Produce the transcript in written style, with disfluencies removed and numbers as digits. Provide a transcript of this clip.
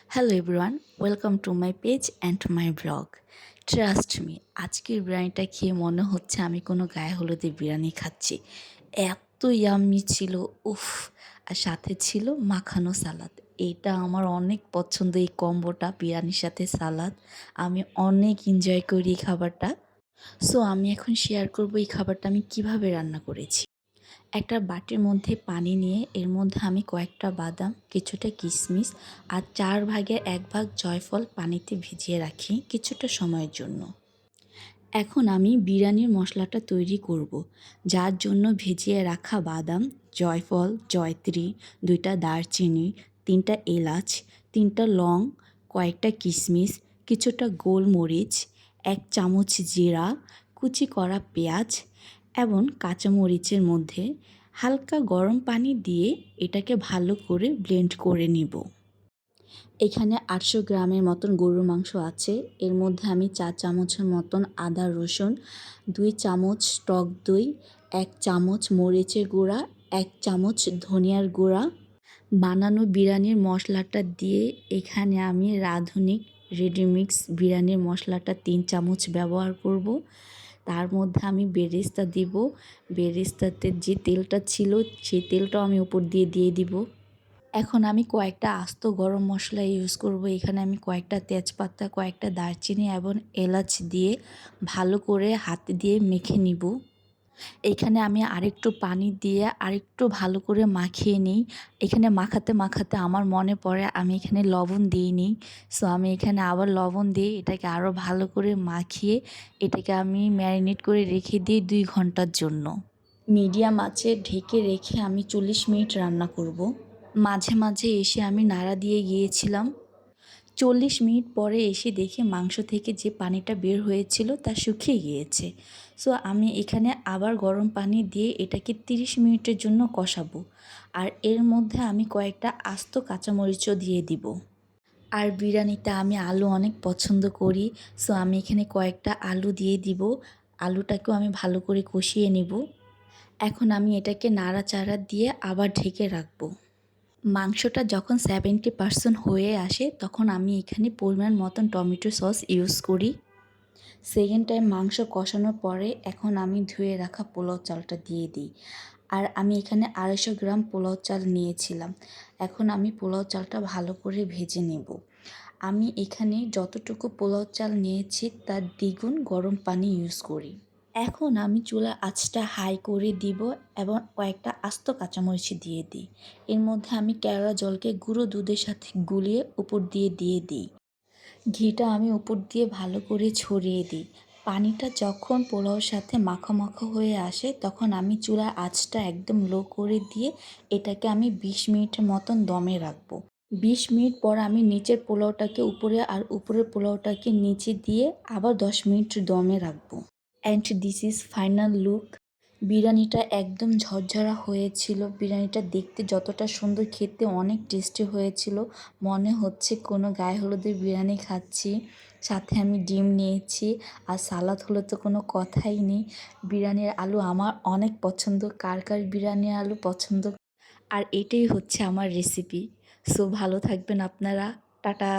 Hello everyone, welcome to my page and my blog. Trust me, আজকের বিরিয়ানিটা খেয়ে মনে হচ্ছে আমি কোনো গায়ে হলুদের বিরিয়ানি খাচ্ছি। এত ইয়াম্মি ছিল, উফ! আর সাথে ছিল মাখানো সালাদ। এটা আমার অনেক পছন্দ, এই কম্বোটা বিরিয়ানির সাথে সালাদ। আমি অনেক এনজয় করি এই খাবারটা। সো আমি এখন শেয়ার করব এই খাবারটা আমি কিভাবে রান্না করেছি। একটা বাটির মধ্যে পানি নিয়ে এর মধ্যে আমি কয়েকটা বাদাম, কিছুটা কিশমিশ আর 1/4 জয়ফল পানিতে ভিজিয়ে রাখি কিছুটা সময়ের জন্য। এখন আমি বিরিয়ানির মশলাটা তৈরি করব, যার জন্য ভিজিয়ে রাখা বাদাম, জয়ফল, জয়ত্রী, 2টা দারচিনি, 3টা এলাচ, 3টা লং, কয়েকটা কিশমিশ, কিছুটা গোলমরিচ, 1 চামচ জিরা, কুচি করা পেঁয়াজ এবং কাঁচামরিচের মধ্যে হালকা গরম পানি দিয়ে এটাকে ভালো করে ব্লেন্ড করে নিব। এখানে 800 গ্রামের মতন গরুর মাংস আছে। এর মধ্যে আমি 4 চামচের মতন আদা রসুন, 2 চামচ টক দই, 1 চামচ মরিচের গুঁড়া, 1 চামচ ধনিয়ার গুঁড়া, বানানো বিরিয়ানির মশলাটা দিয়ে এখানে আমি রাঁধুনি রেডিমিক্স বিরিয়ানির মশলাটা 3 চামচ ব্যবহার করব। তার মধ্যে আমি বেরেস্তা দিব। বেরেস্তাতে যে তেলটা ছিল সেই তেলটাও আমি উপর দিয়ে দিব। এখন আমি কয়েকটা আস্ত গরম মশলা ইউজ করব। এখানে আমি কয়েকটা তেজপাতা, কয়েকটা দারচিনি এবং এলাচ দিয়ে ভালো করে হাত দিয়ে মেখে নিব। এইখানে আমি আরেকটু পানি দিয়ে আরেকটু ভালো করে মাখিয়ে নিই। এখানে মাখাতে মাখাতে আমার মনে পড়ে আমি এখানে লবণ দিইনি। সো আমি এখানে আবার লবণ দিয়ে এটাকে আরও ভালো করে মাখিয়ে এটাকে আমি ম্যারিনেট করে রেখে দিই 2 ঘন্টার জন্য। মিডিয়াম আঁচে ঢেকে রেখে আমি 40 মিনিট রান্না করব। মাঝে মাঝে এসে আমি নাড়া দিয়ে গিয়েছিলাম। 40 মিনিট পরে এসে দেখি মাংস থেকে যে পানিটা বের হয়েছিল তা শুকিয়ে গিয়েছে। সো আমি এখানে আবার গরম পানি দিয়ে এটাকে 30 মিনিটের জন্য কষাবো। আর এর মধ্যে আমি কয়েকটা আস্ত কাঁচামরিচও দিয়ে দিব। আর বিরিয়ানিতে আমি আলু অনেক পছন্দ করি। সো আমি এখানে কয়েকটা আলু দিয়ে দিব। আলুটাকেও আমি ভালো করে কষিয়ে নিব। এখন আমি এটাকে নাড়াচাড়া দিয়ে আবার ঢেকে রাখবো। মাংসটা যখন 70% হয়ে আসে তখন আমি এখানে পরিমাণ মতন টমেটো সস ইউজ করি। সেকেন্ড টাইম মাংস কষানোর পরে এখন আমি ধুয়ে রাখা পোলাও চালটা দিয়ে দিই। আর আমি এখানে 250 গ্রাম পোলাও চাল নিয়েছিলাম। এখন আমি পোলাও চালটা ভালো করে ভেজে নেব। আমি এখানে যতটুকু পোলাও চাল নিয়েছি তার দ্বিগুণ গরম পানি ইউজ করি। এখন আমি চুলার আঁচটা হাই করে দিব এবং কয়েকটা আস্ত কাঁচামরিচ দিয়ে দিই। এর মধ্যে আমি কেওড়া জলকে গুঁড়ো দুধের সাথে গুলিয়ে উপর দিয়ে দিই। ঘিটা আমি উপর দিয়ে ভালো করে ছড়িয়ে দিই। পানিটা যখন পোলাওর সাথে মাখা মাখা হয়ে আসে তখন আমি চুলার আঁচটা একদম লো করে দিয়ে এটাকে আমি 20 মিনিটের মতন দমে রাখবো। 20 মিনিট পর আমি নিচের পোলাওটাকে উপরে আর উপরের পোলাওটাকে নিচে দিয়ে আবার 10 মিনিট দমে রাখবো। And this is final look. বিরিয়ানিটা একদম ঝরঝরা হয়েছিল। বিরিয়ানিটা দেখতে যতটা সুন্দর, খেতে অনেক টেস্টি হয়েছিল। মনে হচ্ছে কোনো গায়ে হলুদের বিরিয়ানি খাচ্ছি। সাথে আমি ডিম নিয়েছি আর সালাদ হলে তো কোনো কথাই নেই। বিরিয়ানির আলু আমার অনেক পছন্দ। কার কার বিরিয়ানির আলু পছন্দ? আর এটাই হচ্ছে আমার রেসিপি। সো ভালো থাকবেন আপনারা। টাটা।